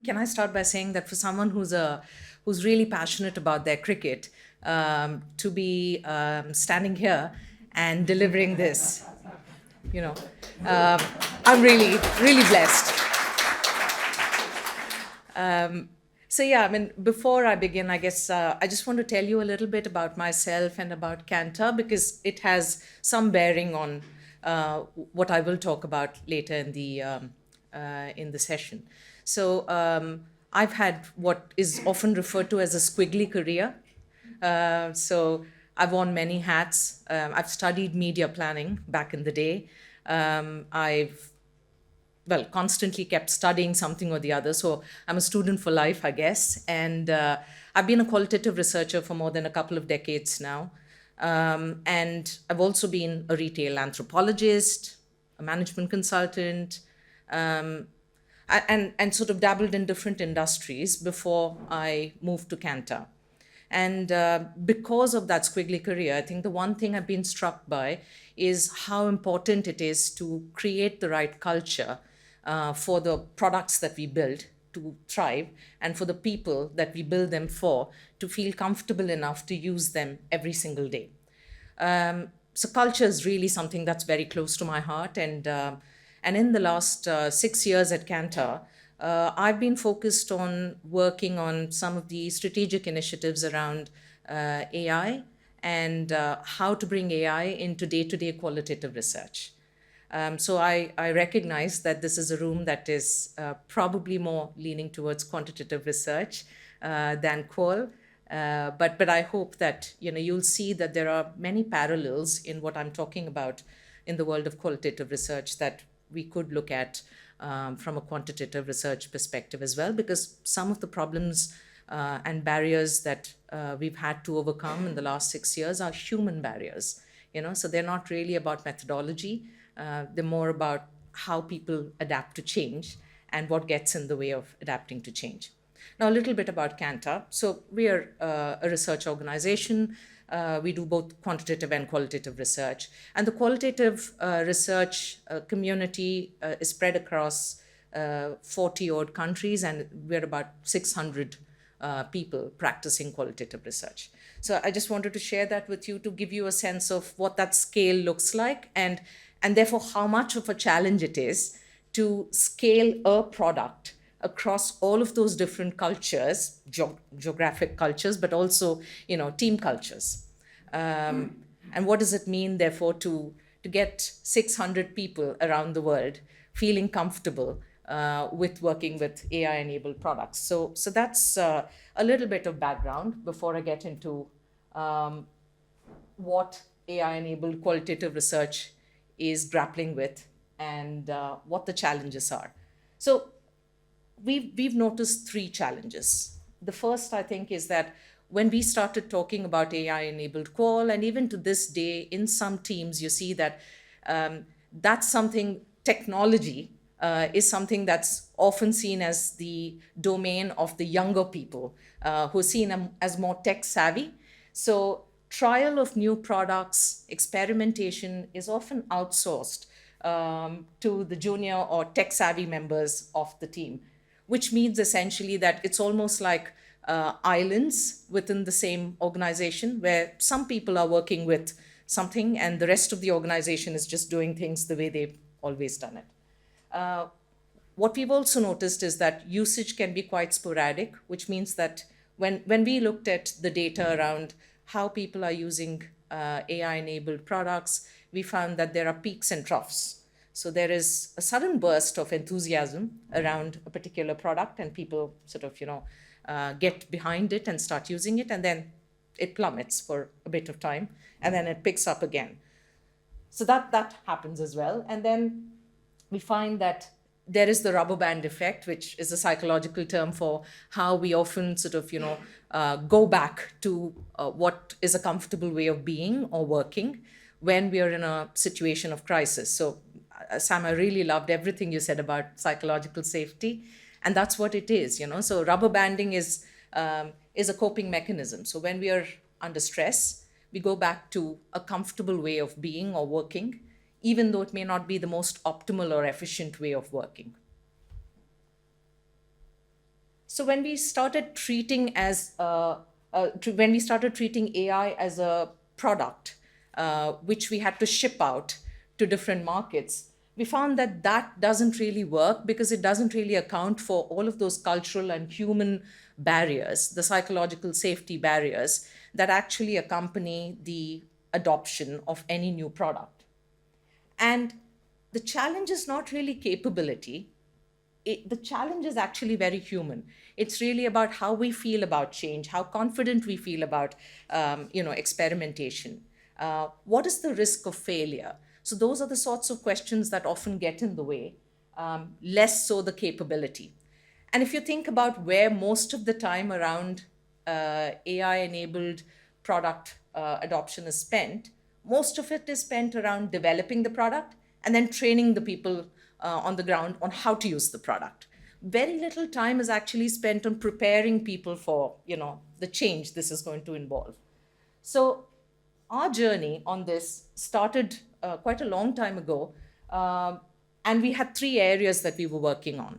Can I start by saying that for someone who's really passionate about their cricket, to be standing here and delivering this, you know, um, I'm really blessed. So yeah, I mean, before I begin, I guess I just want to tell you a little bit about myself and about Kantar because it has some bearing on what I will talk about later in the session. So I've had what is often referred to as a squiggly career. So I've worn many hats. I've studied media planning back in the day. I've constantly kept studying something or the other. So I'm a student for life, I guess. And I've been a qualitative researcher for more than a couple of decades now. And I've also been a retail anthropologist, a management consultant, and sort of dabbled in different industries before I moved to Kantar. And because of that squiggly career, I think the one thing I've been struck by is how important it is to create the right culture for the products that we build to thrive and for the people that we build them for to feel comfortable enough to use them every single day. So culture is really something that's very close to my heart, and in the last 6 years at Kantar, I've been focused on working on some of the strategic initiatives around AI and how to bring AI into day-to-day qualitative research. So I recognize that this is a room that is probably more leaning towards quantitative research than qual. But I hope that you'll see that there are many parallels in what I'm talking about in the world of qualitative research that we could look at from a quantitative research perspective as well, because some of the problems and barriers that we've had to overcome in the last 6 years are human barriers. So they're not really about methodology. They're more about how people adapt to change and what gets in the way of adapting to change. Now, a little bit about Kantar. So we are a research organization. We do both quantitative and qualitative research. And the qualitative research community is spread across 40 odd countries, and we're about 600 people practicing qualitative research. So I just wanted to share that with you to give you a sense of what that scale looks like, and therefore how much of a challenge it is to scale a product across all of those different cultures, geographic cultures, but also team cultures. And what does it mean, therefore, to get 600 people around the world feeling comfortable with working with AI-enabled products? So that's a little bit of background before I get into what AI-enabled qualitative research is grappling with and what the challenges are. So we've noticed three challenges. The first, I think, is that when we started talking about AI-enabled qual, and even to this day, in some teams, you see that that's something, technology is something that's often seen as the domain of the younger people who are seen as more tech savvy. So trial of new products, experimentation is often outsourced to the junior or tech savvy members of the team, which means essentially that it's almost like islands within the same organization where some people are working with something and the rest of the organization is just doing things the way they've always done it. What we've also noticed is that usage can be quite sporadic, which means that when we looked at the data around how people are using AI-enabled products, we found that there are peaks and troughs. So there is a sudden burst of enthusiasm around a particular product, and people sort of, get behind it and start using it, and then it plummets for a bit of time, and then it picks up again. So that happens as well. And then we find that there is the rubber band effect, which is a psychological term for how we often sort of, go back to what is a comfortable way of being or working when we are in a situation of crisis. So, Sam, I really loved everything you said about psychological safety, and that's what it is. So, rubber banding is a coping mechanism. So, when we are under stress, we go back to a comfortable way of being or working, even though it may not be the most optimal or efficient way of working. So when we started treating when we started treating AI as a product, which we had to ship out to different markets, we found that that doesn't really work because it doesn't really account for all of those cultural and human barriers, the psychological safety barriers that actually accompany the adoption of any new product. And the challenge is not really capability. The challenge is actually very human. It's really about how we feel about change, how confident we feel about, experimentation. What is the risk of failure? So those are the sorts of questions that often get in the way, less so the capability. And if you think about where most of the time around AI-enabled product adoption is spent, most of it is spent around developing the product and then training the people on the ground on how to use the product. Very little time is actually spent on preparing people for, the change this is going to involve. So our journey on this started quite a long time ago, and we had three areas that we were working on.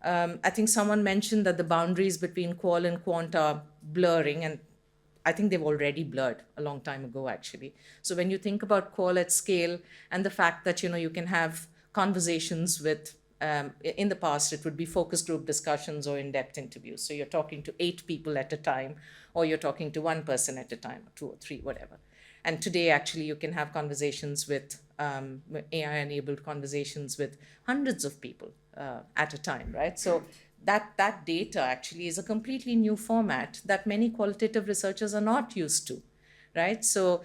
I think someone mentioned that the boundaries between qual and quant are blurring, and I think they've already blurred a long time ago, actually. So when you think about qual at scale and the fact that, you can have conversations with, in the past, it would be focus group discussions or in-depth interviews. So you're talking to 8 people at a time, or you're talking to one person at a time, or 2 or 3, whatever. And today, actually, you can have conversations with AI-enabled conversations with hundreds of people at a time, right? So that data actually is a completely new format that many qualitative researchers are not used to, right? So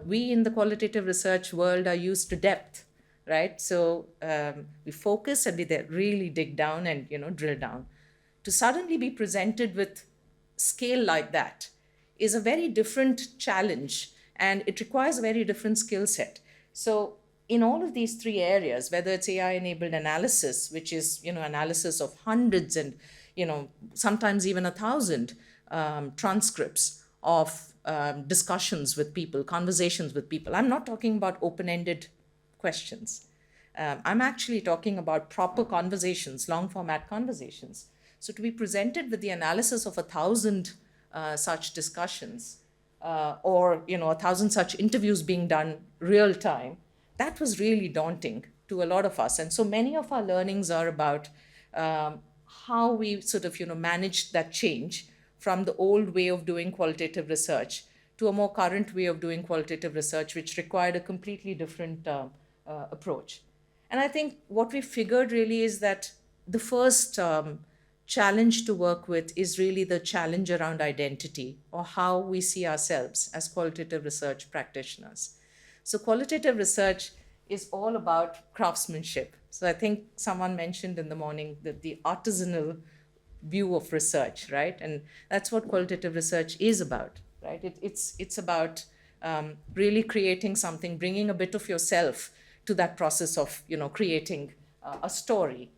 we in the qualitative research world are used to depth, right? So we focus and we really dig down and, drill down. To suddenly be presented with scale like that is a very different challenge, and it requires a very different skill set. So in all of these three areas, whether it's AI-enabled analysis, which is, analysis of hundreds and, sometimes even 1,000 transcripts of discussions with people, conversations with people. I'm not talking about open-ended questions. I'm actually talking about proper conversations, long format conversations. So to be presented with the analysis of 1,000 such discussions, or 1,000 such interviews being done real time, that was really daunting to a lot of us. And so many of our learnings are about how we sort of managed that change from the old way of doing qualitative research to a more current way of doing qualitative research, which required a completely different approach. And I think what we figured really is that the first challenge to work with is really the challenge around identity, or how we see ourselves as qualitative research practitioners. So qualitative research is all about craftsmanship. So I think someone mentioned in the morning that the artisanal view of research, right? And that's what qualitative research is about, right? It's about really creating something, bringing a bit of yourself to that process of, creating a story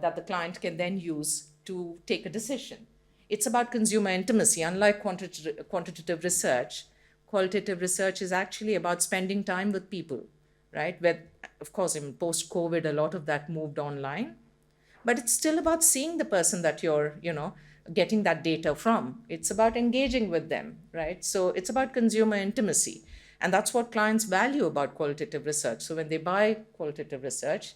that the client can then use to take a decision. It's about consumer intimacy. Unlike quantitative research, qualitative research is actually about spending time with people, right? Where, of course, in post-COVID, a lot of that moved online, but it's still about seeing the person that you're, getting that data from. It's about engaging with them, right? So it's about consumer intimacy. And that's what clients value about qualitative research. So when they buy qualitative research,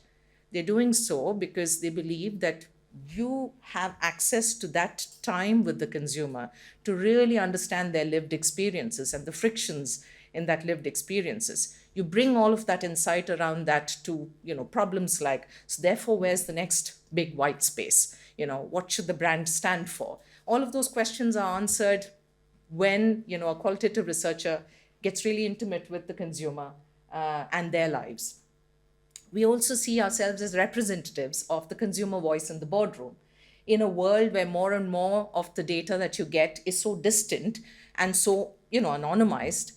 they're doing so because they believe that you have access to that time with the consumer to really understand their lived experiences and the frictions in that lived experiences. You bring all of that insight around that to, problems like, so therefore, where's the next big white space? What should the brand stand for? All of those questions are answered when, a qualitative researcher gets really intimate with the consumer and their lives. We also see ourselves as representatives of the consumer voice in the boardroom. In a world where more and more of the data that you get is so distant and so, anonymized,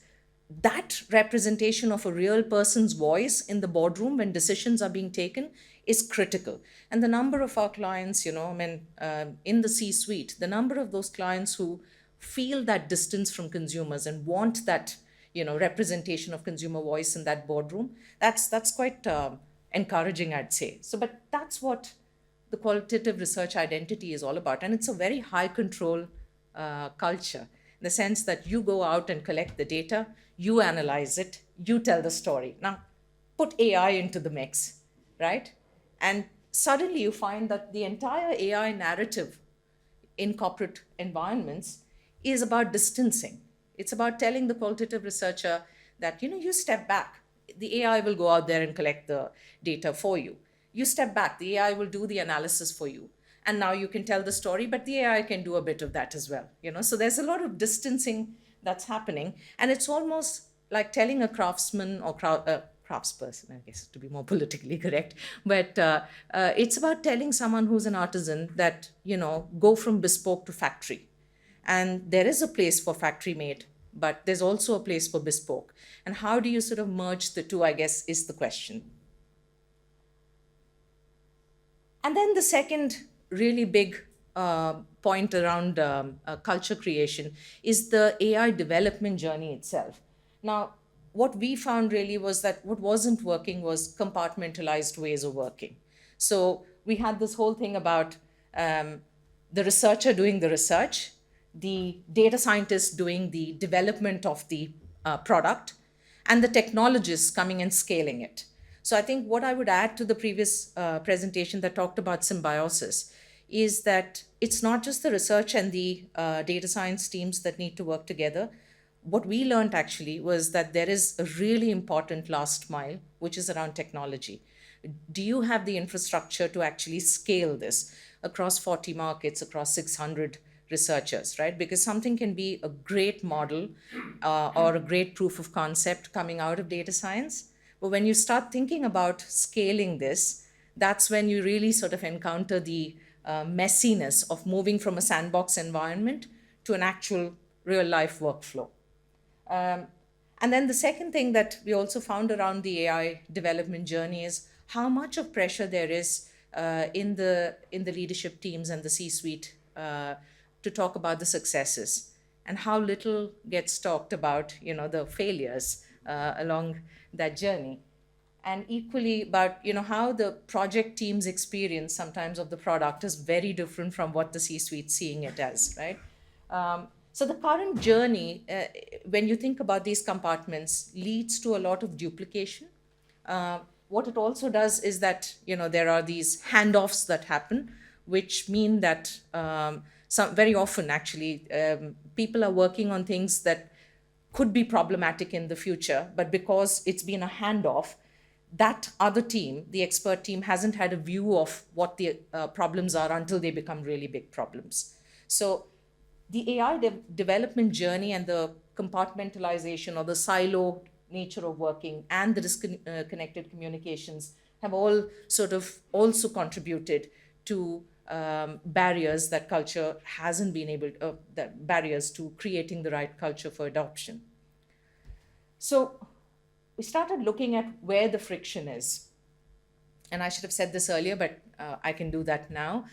that representation of a real person's voice in the boardroom when decisions are being taken is critical. And the number of our clients, in the C-suite, the number of those clients who feel that distance from consumers and want that, representation of consumer voice in that boardroom, that's quite encouraging, I'd say. So, but that's what the qualitative research identity is all about. And it's a very high control culture, in the sense that you go out and collect the data, you analyze it, you tell the story. Now, put AI into the mix, right? And suddenly you find that the entire AI narrative in corporate environments is about distancing. It's about telling the qualitative researcher that, you step back. The AI will go out there and collect the data for you. You step back, the AI will do the analysis for you. And now you can tell the story, but the AI can do a bit of that as well. So there's a lot of distancing that's happening. And it's almost like telling a craftsman or craftsperson, I guess, to be more politically correct. But it's about telling someone who's an artisan that, go from bespoke to factory. And there is a place for factory made, but there's also a place for bespoke. And how do you sort of merge the two, I guess, is the question. And then the second really big point around culture creation is the AI development journey itself. Now, what we found really was that what wasn't working was compartmentalized ways of working. So we had this whole thing about the researcher doing the research, the data scientist doing the development of the product, and the technologists coming and scaling it. So I think what I would add to the previous presentation that talked about symbiosis is that it's not just the research and the data science teams that need to work together. What we learned actually was that there is a really important last mile, which is around technology. Do you have the infrastructure to actually scale this across 40 markets, across 600 researchers, right? Because something can be a great model or a great proof of concept coming out of data science. But when you start thinking about scaling this, that's when you really sort of encounter the messiness of moving from a sandbox environment to an actual real life workflow. Um, and then the second thing that we also found around the AI development journey is how much of pressure there is in the leadership teams and the C-suite to talk about the successes, and how little gets talked about, the failures along that journey. And equally about, how the project team's experience sometimes of the product is very different from what the C-suite seeing it as, right? So the current journey, when you think about these compartments, leads to a lot of duplication. What it also does is that, there are these handoffs that happen, which mean that very often actually people are working on things that could be problematic in the future, but because it's been a handoff, that other team, the expert team, hasn't had a view of what the problems are until they become really big problems. So the AI development journey and the compartmentalization or the silo nature of working and the disconnected communications have all sort of also contributed to barriers that culture hasn't been able to, barriers to creating the right culture for adoption. So we started looking at where the friction is. And I should have said this earlier, but I can do that now.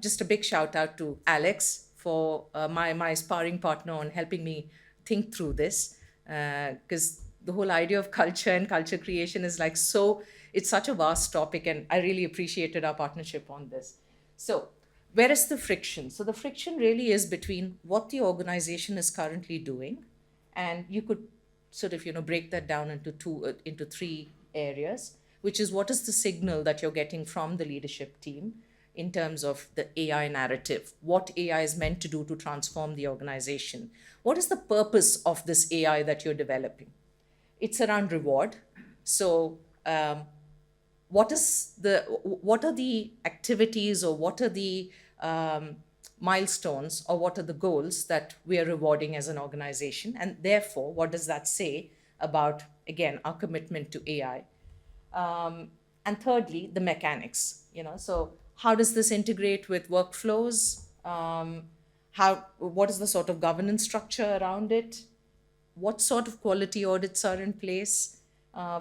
Just a big shout out to Alex for my sparring partner on helping me think through this. Because the whole idea of culture and culture creation is it's such a vast topic, and I really appreciated our partnership on this. So where is the friction? So the friction really is between what the organization is currently doing, and you could sort of break that down into three areas, which is what is the signal that you're getting from the leadership team in terms of the AI narrative, what AI is meant to do to transform the organization, what is the purpose of this AI that you're developing. It's around reward. So what are the activities, or what are the milestones, or what are the goals that we are rewarding as an organization, and therefore what does that say about, again, our commitment to AI. And thirdly, the mechanics. So how does this integrate with workflows? What is the sort of governance structure around it? What sort of quality audits are in place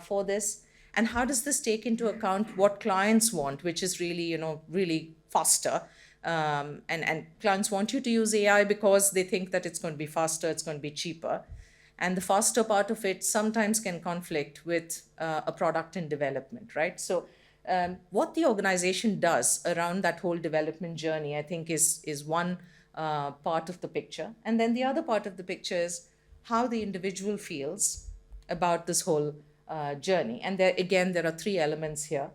for this? And how does this take into account what clients want, which is really, really faster. And clients want you to use AI because they think that it's going to be faster, it's going to be cheaper. And the faster part of it sometimes can conflict with a product in development, right? So What the organization does around that whole development journey, I think, is one part of the picture. And then the other part of the picture is how the individual feels about this whole journey. And there, again, there are three elements here.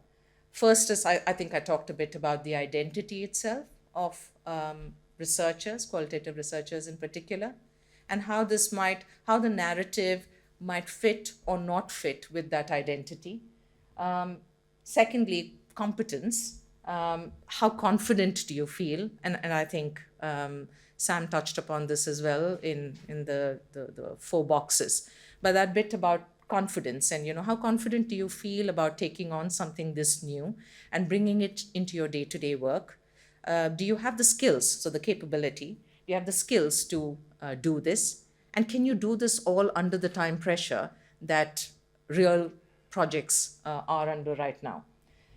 First is, I think I talked a bit about the identity itself of researchers, qualitative researchers in particular, and how the narrative might fit or not fit with that identity. Um, Secondly, competence. How confident do you feel? And I think Sam touched upon this as well in the four boxes. But that bit about confidence and, how confident do you feel about taking on something this new and bringing it into your day-to-day work? Do you have the skills, so the capability? Do you have the skills to do this? And can you do this all under the time pressure that real projects are under right now?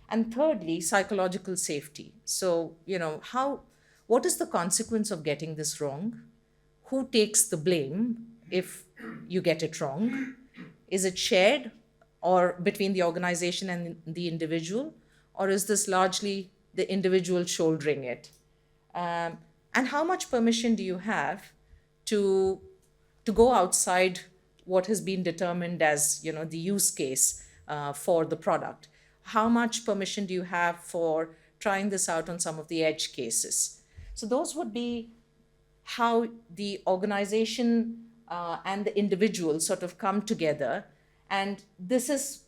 And thirdly, psychological safety. So, what is the consequence of getting this wrong? Who takes the blame if you get it wrong? Is it shared or between the organization and the individual? Or is this largely the individual shouldering it? And how much permission do you have to go outside what has been determined as the use case for the product? How much permission do you have for trying this out on some of the edge cases? So those would be how the organization and the individual sort of come together. And this is,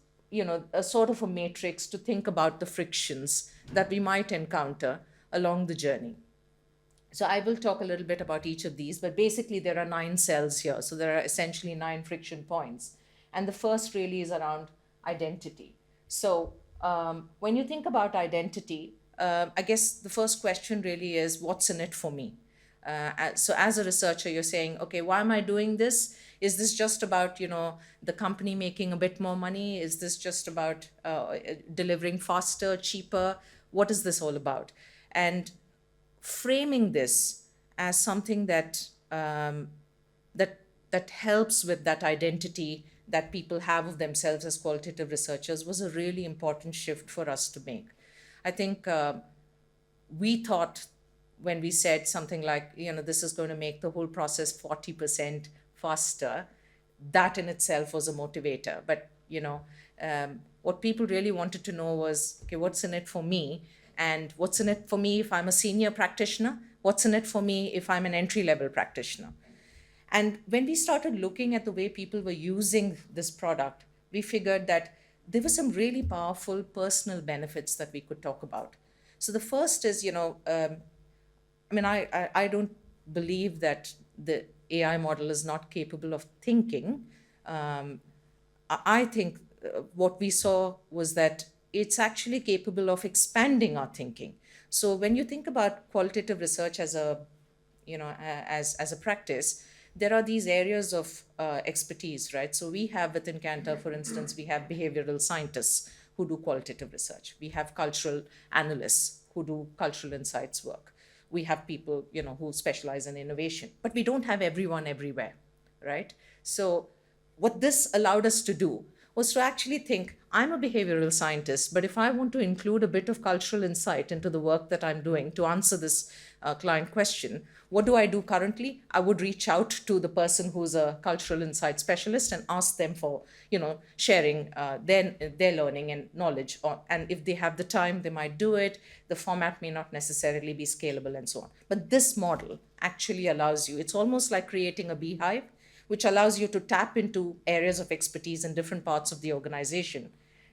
a sort of a matrix to think about the frictions that we might encounter along the journey. So I will talk a little bit about each of these, but basically there are 9 cells here. So there are essentially 9 friction points. And the first really is around identity. So when you think about identity, I guess the first question really is, what's in it for me? So as a researcher, you're saying, okay, why am I doing this? Is this just about, the company making a bit more money? Is this just about delivering faster, cheaper? What is this all about? And framing this as something that that helps with that identity that people have of themselves as qualitative researchers was a really important shift for us to make. I think we thought when we said something like, this is going to make the whole process 40% faster, that in itself was a motivator. But, what people really wanted to know was, okay, what's in it for me? And what's in it for me if I'm a senior practitioner? What's in it for me if I'm an entry-level practitioner? And when we started looking at the way people were using this product, we figured that there were some really powerful personal benefits that we could talk about. So the first is, I don't believe that the AI model is not capable of thinking. I think what we saw was that it's actually capable of expanding our thinking. So when you think about qualitative research as a practice, there are these areas of expertise, right? So we have within Kantar, for instance, we have behavioral scientists who do qualitative research. We have cultural analysts who do cultural insights work. We have people, who specialize in innovation, but we don't have everyone everywhere, right? So what this allowed us to do was to actually think, I'm a behavioral scientist, but if I want to include a bit of cultural insight into the work that I'm doing to answer this client question, what do I do currently? I would reach out to the person who's a cultural insight specialist and ask them for, sharing their learning and knowledge. And if they have the time, they might do it. The format may not necessarily be scalable and so on. But this model actually allows you, it's almost like creating a beehive, which allows you to tap into areas of expertise in different parts of the organization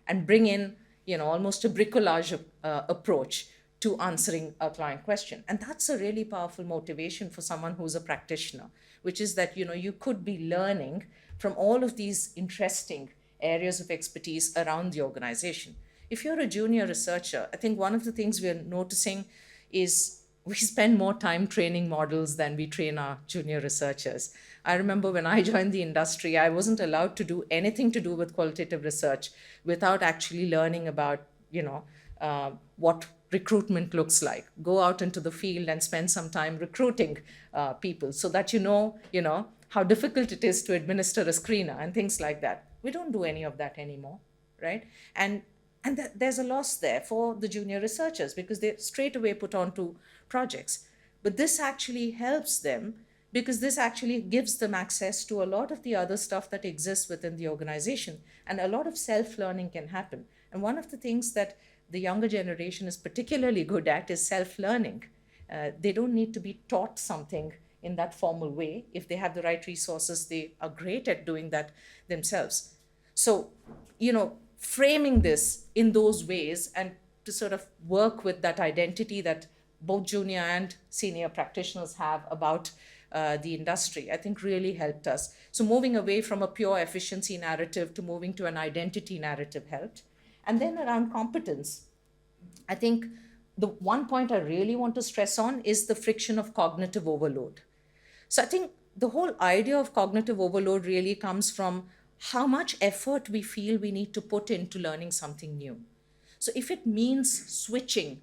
and bring in, almost a bricolage approach to answering a client question. And that's a really powerful motivation for someone who's a practitioner, which is that, you could be learning from all of these interesting areas of expertise around the organization. If you're a junior researcher, I think one of the things we're noticing is we spend more time training models than we train our junior researchers. I remember when I joined the industry, I wasn't allowed to do anything to do with qualitative research without actually learning about, what recruitment looks like. Go out into the field and spend some time recruiting people so that how difficult it is to administer a screener and things like that. We don't do any of that anymore, right? And And there's a loss there for the junior researchers because they're straight away put onto projects. But this actually helps them because this actually gives them access to a lot of the other stuff that exists within the organization. And a lot of self learning can happen. And one of the things that the younger generation is particularly good at is self learning. They don't need to be taught something in that formal way. If they have the right resources, they are great at doing that themselves. So, framing this in those ways and to sort of work with that identity that both junior and senior practitioners have about the industry, I think really helped us. So, moving away from a pure efficiency narrative to moving to an identity narrative helped. And then around competence, I think the one point I really want to stress on is the friction of cognitive overload. So I think the whole idea of cognitive overload really comes from how much effort we feel we need to put into learning something new. So if it means switching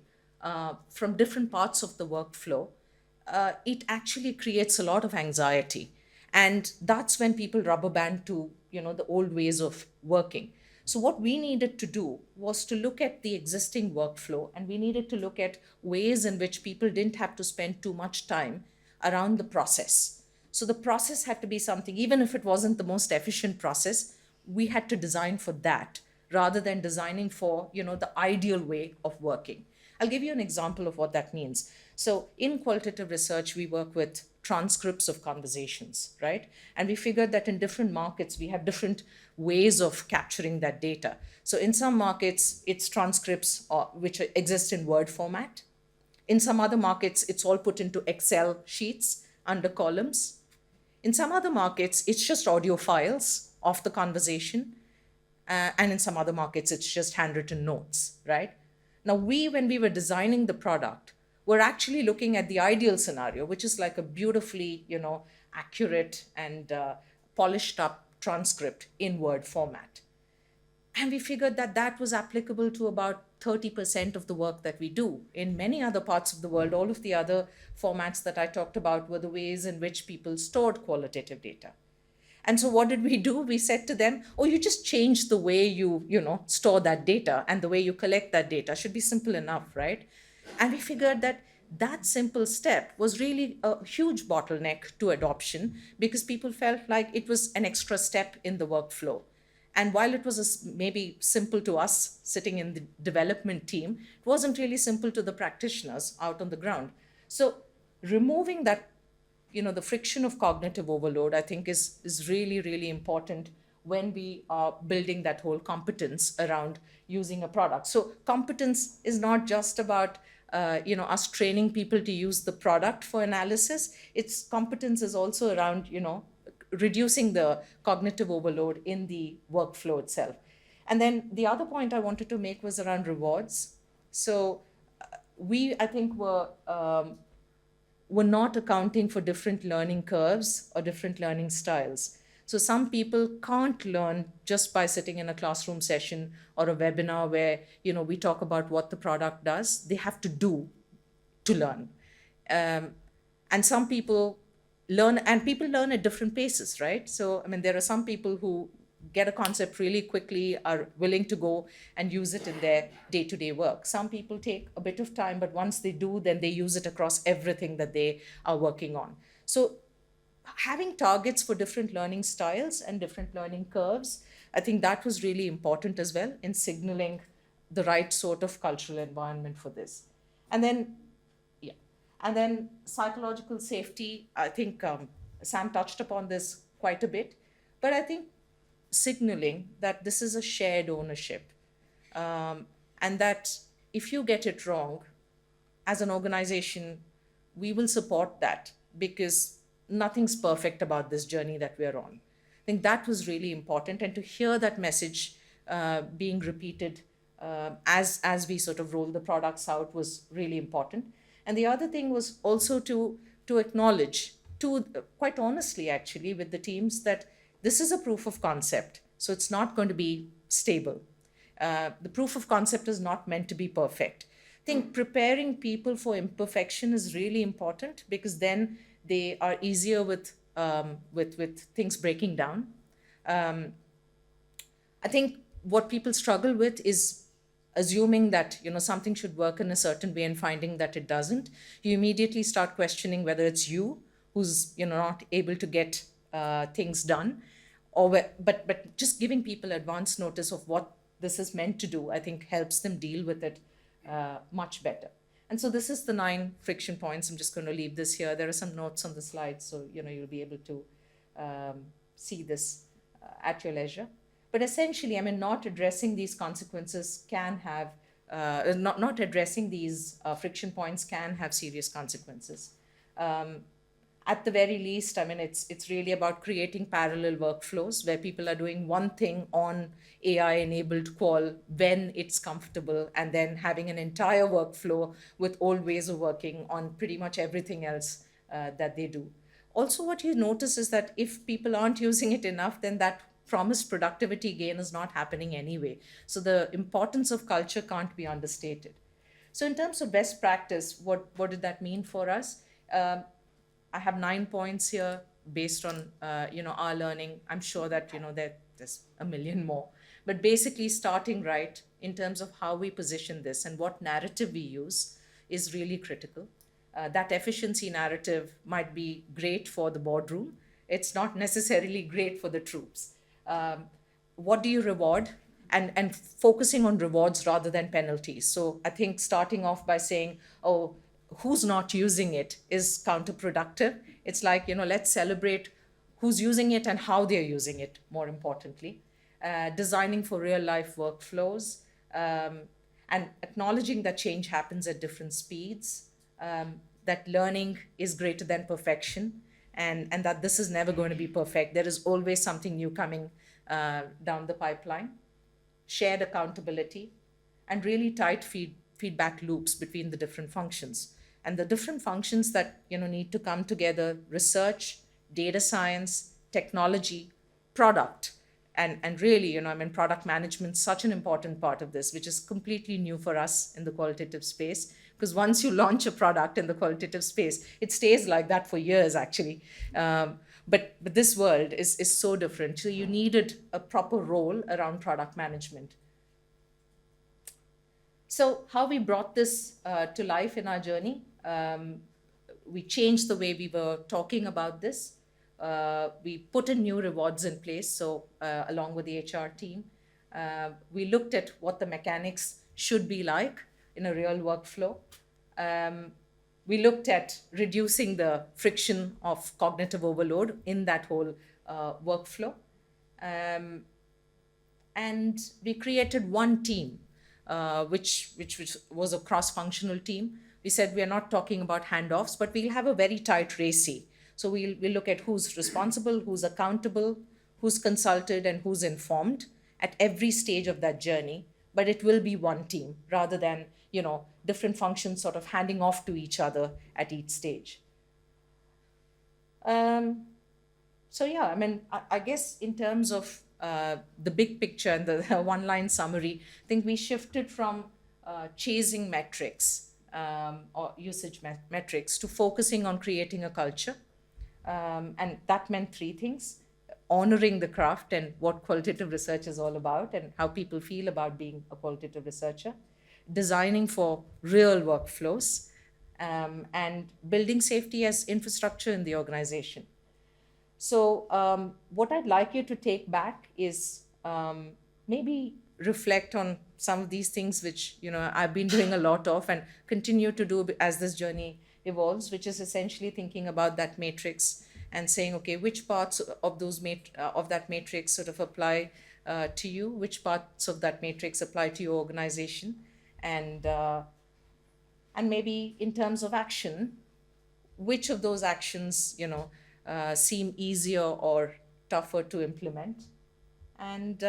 from different parts of the workflow, it actually creates a lot of anxiety. And that's when people rubber band to, the old ways of working. So what we needed to do was to look at the existing workflow, and we needed to look at ways in which people didn't have to spend too much time around the process. So the process had to be something, even if it wasn't the most efficient process, we had to design for that rather than designing for, the ideal way of working. I'll give you an example of what that means. So in qualitative research, we work with transcripts of conversations, right? And we figured that in different markets, we have different ways of capturing that data. So in some markets, it's transcripts which exist in Word format. In some other markets, it's all put into Excel sheets under columns. In some other markets, it's just audio files of the conversation. And in some other markets, it's just handwritten notes, right? Now, when we were designing the product, we're actually looking at the ideal scenario, which is like a beautifully, accurate and polished up transcript in Word format. And we figured that that was applicable to about 30% of the work that we do. In many other parts of the world, all of the other formats that I talked about were the ways in which people stored qualitative data. And so what did we do? We said to them, oh, you just change the way you store that data, and the way you collect that data should be simple enough, right? And we figured that that simple step was really a huge bottleneck to adoption because people felt like it was an extra step in the workflow. And while it was maybe simple to us sitting in the development team, it wasn't really simple to the practitioners out on the ground. So removing that, the friction of cognitive overload, I think is really, really important when we are building that whole competence around using a product. So competence is not just about us training people to use the product for analysis. Its competence is also around reducing the cognitive overload in the workflow itself. And then the other point I wanted to make was around rewards. So we, I think, were not accounting for different learning curves or different learning styles. So some people can't learn just by sitting in a classroom session or a webinar where we talk about what the product does. They have to do to learn. And some people learn, and people learn at different paces, right? So I mean, there are some people who get a concept really quickly, are willing to go and use it in their day-to-day work. Some people take a bit of time, but once they do, then they use it across everything that they are working on. So having targets for different learning styles and different learning curves, I think that was really important as well in signaling the right sort of cultural environment for this. And then, yeah, and then psychological safety, I think Sam touched upon this quite a bit, but I think signaling that this is a shared ownership, and that if you get it wrong, as an organization, we will support that because nothing's perfect about this journey that we're on. I think that was really important, and to hear that message being repeated as we sort of roll the products out was really important. And the other thing was also to acknowledge, to quite honestly actually, with the teams that this is a proof of concept, so it's not going to be stable. The proof of concept is not meant to be perfect. I think preparing people for imperfection is really important because then they are easier with things breaking down. I think what people struggle with is assuming that something should work in a certain way and finding that it doesn't, you immediately start questioning whether it's you who's not able to get things done, or but just giving people advance notice of what this is meant to do, I think helps them deal with it much better. And so this is the 9 friction points. I'm just going to leave this here. There are some notes on the slide, so you'll be able to see this at your leisure. But essentially, I mean, not addressing these consequences can have, not addressing these friction points can have serious consequences. At the very least, I mean, it's really about creating parallel workflows where people are doing one thing on AI-enabled qual when it's comfortable, and then having an entire workflow with old ways of working on pretty much everything else that they do. Also, what you notice is that if people aren't using it enough, then that promised productivity gain is not happening anyway. So the importance of culture can't be understated. So in terms of best practice, what did that mean for us? I have 9 points here based on our learning. I'm sure that there's a million more, but basically starting right in terms of how we position this and what narrative we use is really critical. That efficiency narrative might be great for the boardroom. It's not necessarily great for the troops. What do you reward? And focusing on rewards rather than penalties. So I think starting off by saying, oh, who's not using it is counterproductive. It's like, let's celebrate who's using it and how they're using it, more importantly. Designing for real life workflows, and acknowledging that change happens at different speeds, that learning is greater than perfection, and that this is never going to be perfect. There is always something new coming down the pipeline. Shared accountability, and really tight feedback loops between the different functions. And the different functions that need to come together: research, data science, technology, product. And really, I mean, product management, such an important part of this, which is completely new for us in the qualitative space. Because once you launch a product in the qualitative space, it stays like that for years, actually. But this world is so different. So you needed a proper role around product management. So how we brought this to life in our journey, we changed the way we were talking about this. We put in new rewards in place, so along with the HR team. We looked at what the mechanics should be like in a real workflow. We looked at reducing the friction of cognitive overload in that whole workflow. And we created one team, which was a cross-functional team. We said we are not talking about handoffs, but we'll have a very tight RACI. So we'll look at who's responsible, who's accountable, who's consulted, and who's informed at every stage of that journey. But it will be one team rather than different functions sort of handing off to each other at each stage. So yeah, I mean, I guess in terms of the big picture and the one-line summary, I think we shifted from chasing metrics or usage metrics to focusing on creating a culture. And that meant 3 things: honoring the craft and what qualitative research is all about and how people feel about being a qualitative researcher, designing for real workflows, and building safety as infrastructure in the organization. So what I'd like you to take back is maybe reflect on some of these things which I've been doing a lot of and continue to do as this journey evolves, which is essentially thinking about that matrix and saying, okay, which parts of of that matrix sort of apply to you, which parts of that matrix apply to your organization, and maybe in terms of action, which of those actions seem easier or tougher to implement, and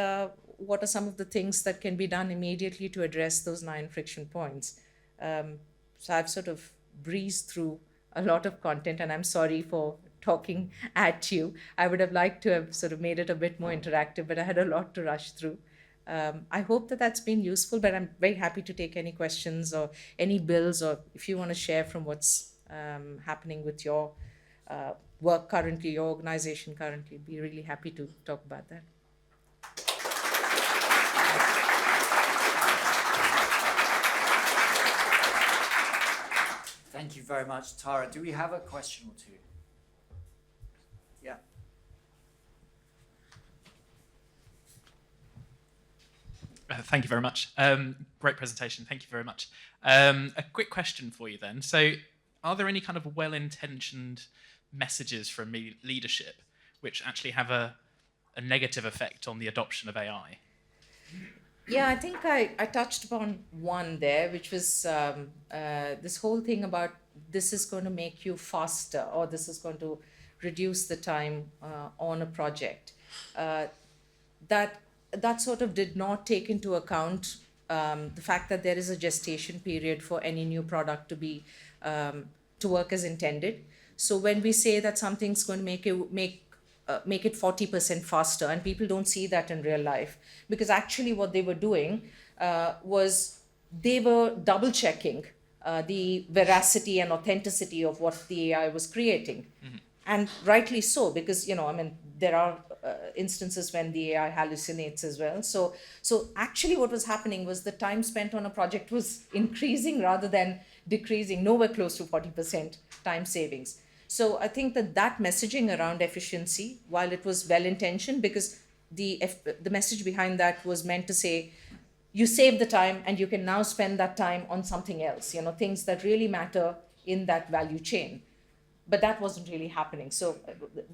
what are some of the things that can be done immediately to address those 9 friction points. So I've sort of breezed through a lot of content, and I'm sorry for talking at you. I would have liked to have sort of made it a bit more interactive, but I had a lot to rush through. I hope that that's been useful, but I'm very happy to take any questions or any bills, or if you want to share from what's happening with your work currently, your organization currently, be really happy to talk about that. Thank you very much, Tara. Do we have a question or two? Yeah. Thank you very much. Great presentation. Thank you very much. A quick question for you then. So, are there any kind of well-intentioned messages from leadership which actually have a negative effect on the adoption of AI? Yeah, I think I touched upon one there, which was this whole thing about this is going to make you faster, or this is going to reduce the time on a project. Uh, that that sort of did not take into account the fact that there is a gestation period for any new product to work as intended. So when we say that something's going to make it 40% faster, and people don't see that in real life, because actually what they were doing was they were double checking the veracity and authenticity of what the AI was creating. And rightly so, because I mean, there are instances when the AI hallucinates as well. So actually what was happening was the time spent on a project was increasing rather than decreasing, nowhere close to 40% time savings. So I think that messaging around efficiency, while it was well intentioned, because the message behind that was meant to say, you save the time and you can now spend that time on something else, things that really matter in that value chain. But that wasn't really happening. So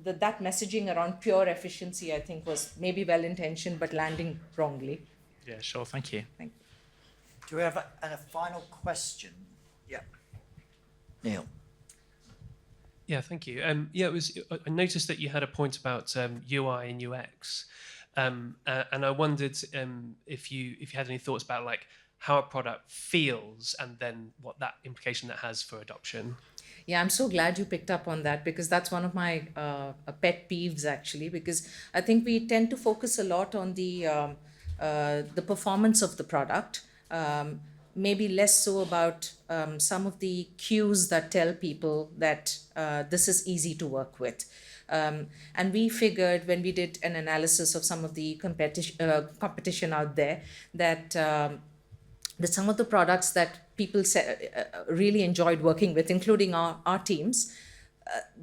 that messaging around pure efficiency, I think, was maybe well intentioned but landing wrongly. Yeah, sure. Thank you. Thank you. Do we have a final question? Yeah. Neil. Yeah, thank you. I noticed that you had a point about UI and UX, and I wondered if you had any thoughts about like how a product feels and then what that implication that has for adoption. Yeah, I'm so glad you picked up on that, because that's one of my pet peeves, actually, because I think we tend to focus a lot on the performance of the product, maybe less so about some of the cues that tell people that this is easy to work with. And we figured, when we did an analysis of some of the competition out there, that some of the products that people really enjoyed working with, including our teams,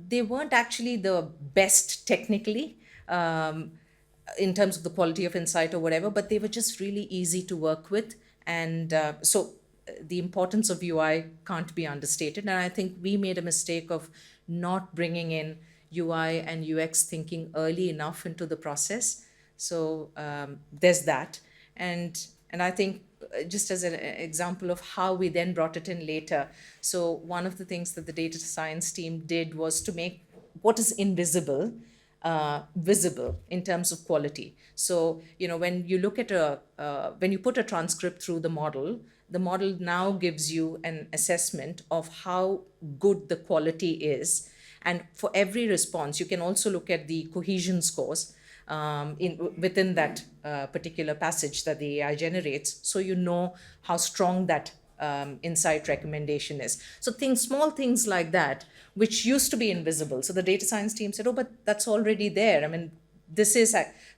they weren't actually the best technically, in terms of the quality of insight or whatever, but they were just really easy to work with. And so the importance of UI can't be understated. And I think we made a mistake of not bringing in UI and UX thinking early enough into the process. So there's that. And I think, just as an example of how we then brought it in later. So one of the things that the data science team did was to make what is invisible visible in terms of quality. So, when you look at when you put a transcript through the model now gives you an assessment of how good the quality is. And for every response, you can also look at the cohesion scores within that particular passage that the AI generates, so you know how strong that insight recommendation is. So small things like that, which used to be invisible. So the data science team said, oh, but that's already there. I mean,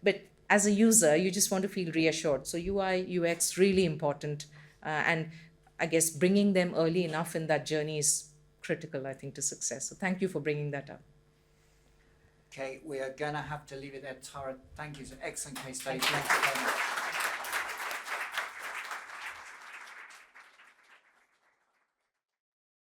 but as a user, you just want to feel reassured. So UI, UX, really important. And I guess bringing them early enough in that journey is critical, I think, to success. So thank you for bringing that up. Okay, we are going to have to leave it there. Tara, thank you. It's an excellent case study. Thank you very much.